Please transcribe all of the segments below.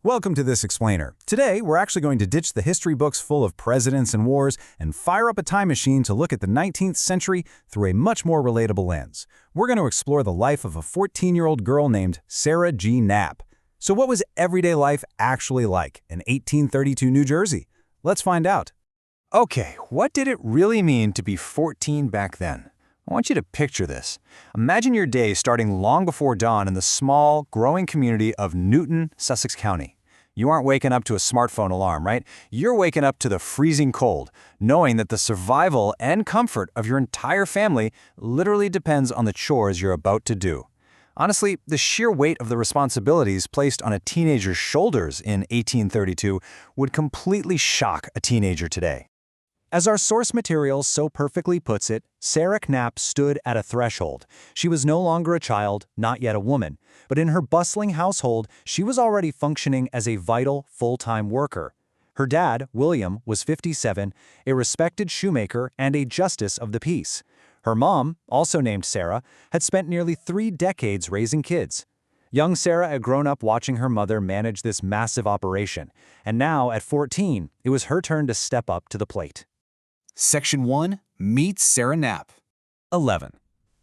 Welcome to this explainer. Today, we're actually going to ditch the history books full of presidents and wars and fire up a time machine to look at the 19th century through a much more relatable lens. We're going to explore the life of a 14-year-old girl named Sarah G. Knapp. So what was everyday life actually like in 1832 New Jersey? Let's find out. Okay, what did it really mean to be 14 back then? I want you to picture this. Imagine your day starting long before dawn in the small, growing community of Newton, Sussex County. You aren't waking up to a smartphone alarm, right? You're waking up to the freezing cold, knowing that the survival and comfort of your entire family literally depends on the chores you're about to do. Honestly, the sheer weight of the responsibilities placed on a teenager's shoulders in 1832 would completely shock a teenager today. As our source material so perfectly puts it, Sarah Knapp stood at a threshold. She was no longer a child, not yet a woman, but in her bustling household, she was already functioning as a vital, full-time worker. Her dad, William, was 57, a respected shoemaker and a justice of the peace. Her mom, also named Sarah, had spent nearly 3 decades raising kids. Young Sarah had grown up watching her mother manage this massive operation, and now, at 14, it was her turn to step up to the plate. Section 1. Meet Sarah Knapp. 11.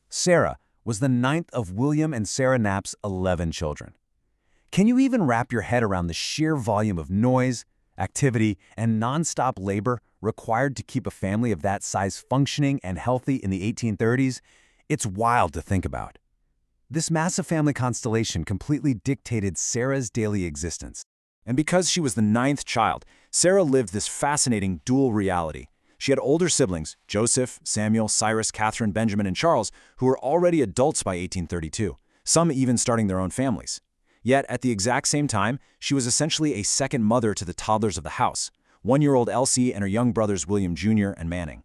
Sarah was the 9th of William and Sarah Knapp's 11 children. Can you even wrap your head around the sheer volume of noise, activity, and non-stop labor required to keep a family of that size functioning and healthy in the 1830s? It's wild to think about. This massive family constellation completely dictated Sarah's daily existence. And because she was the 9th child, Sarah lived this fascinating dual reality. She had older siblings, Joseph, Samuel, Cyrus, Catherine, Benjamin, and Charles, who were already adults by 1832, some even starting their own families. Yet, at the exact same time, she was essentially a second mother to the toddlers of the house, 1-year-old Elsie and her young brothers William Jr. and Manning.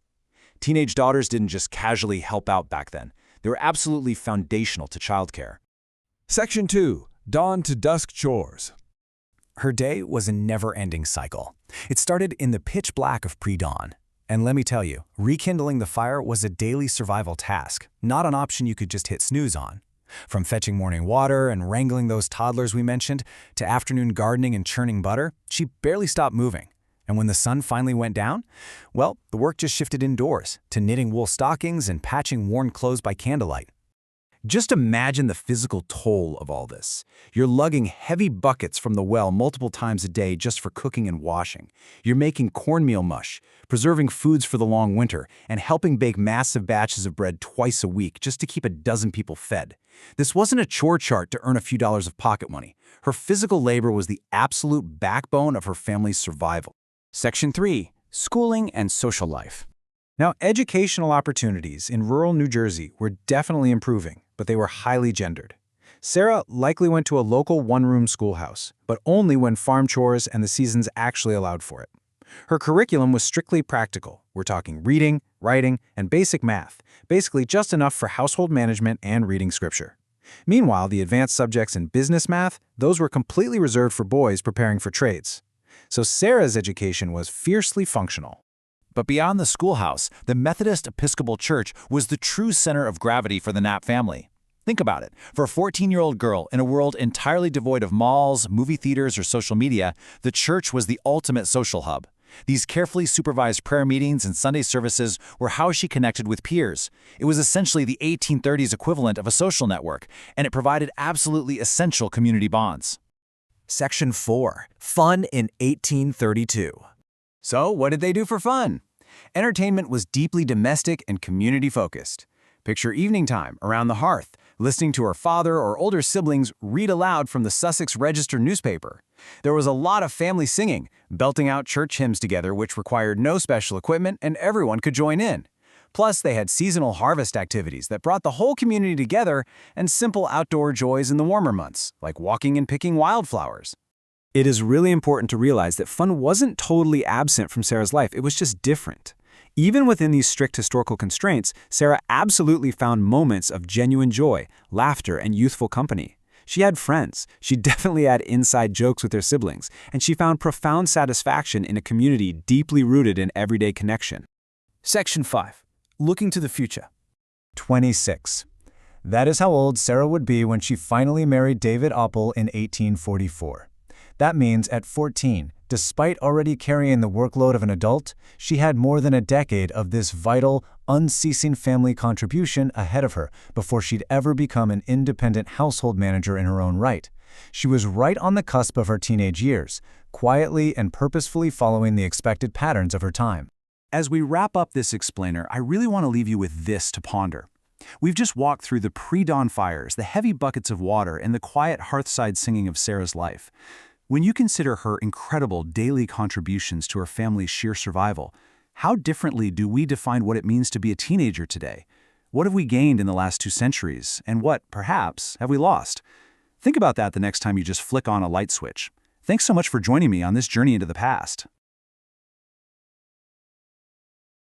Teenage daughters didn't just casually help out back then. They were absolutely foundational to childcare. Section 2. Dawn to dusk chores. Her day was a never-ending cycle. It started in the pitch black of pre-dawn. And let me tell you, rekindling the fire was a daily survival task, not an option you could just hit snooze on. From fetching morning water and wrangling those toddlers we mentioned, to afternoon gardening and churning butter, she barely stopped moving. And when the sun finally went down, well, the work just shifted indoors, to knitting wool stockings and patching worn clothes by candlelight. Just imagine the physical toll of all this. You're lugging heavy buckets from the well multiple times a day just for cooking and washing. You're making cornmeal mush, preserving foods for the long winter, and helping bake massive batches of bread twice a week just to keep a dozen people fed. This wasn't a chore chart to earn a few dollars of pocket money. Her physical labor was the absolute backbone of her family's survival. Section 3. Schooling and social life. Now, educational opportunities in rural New Jersey were definitely improving, but they were highly gendered. Sarah likely went to a local one-room schoolhouse, but only when farm chores and the seasons actually allowed for it. Her curriculum was strictly practical. We're talking reading, writing, and basic math, basically just enough for household management and reading scripture. Meanwhile, the advanced subjects in business math, those were completely reserved for boys preparing for trades. So Sarah's education was fiercely functional. But beyond the schoolhouse, the Methodist Episcopal Church was the true center of gravity for the Knapp family. Think about it. For a 14-year-old girl in a world entirely devoid of malls, movie theaters, or social media, the church was the ultimate social hub. These carefully supervised prayer meetings and Sunday services were how she connected with peers. It was essentially the 1830s equivalent of a social network, and it provided absolutely essential community bonds. Section 4. Fun in 1832. So, what did they do for fun? Entertainment was deeply domestic and community-focused. Picture evening time around the hearth, listening to her father or older siblings read aloud from the Sussex Register newspaper. There was a lot of family singing, belting out church hymns together which required no special equipment and everyone could join in. Plus, they had seasonal harvest activities that brought the whole community together and simple outdoor joys in the warmer months, like walking and picking wildflowers. It is really important to realize that fun wasn't totally absent from Sarah's life, it was just different. Even within these strict historical constraints, Sarah absolutely found moments of genuine joy, laughter, and youthful company. She had friends, she definitely had inside jokes with her siblings, and she found profound satisfaction in a community deeply rooted in everyday connection. Section 5. Looking to the future. 26. That is how old Sarah would be when she finally married David Oppel in 1844. That means at 14, despite already carrying the workload of an adult, she had more than a decade of this vital, unceasing family contribution ahead of her before she'd ever become an independent household manager in her own right. She was right on the cusp of her teenage years, quietly and purposefully following the expected patterns of her time. As we wrap up this explainer, I really want to leave you with this to ponder. We've just walked through the pre-dawn fires, the heavy buckets of water, and the quiet hearthside singing of Sarah's life. When you consider her incredible daily contributions to her family's sheer survival, how differently do we define what it means to be a teenager today? What have we gained in the last 2 centuries, and what, perhaps, have we lost? Think about that the next time you just flick on a light switch. Thanks so much for joining me on this journey into the past.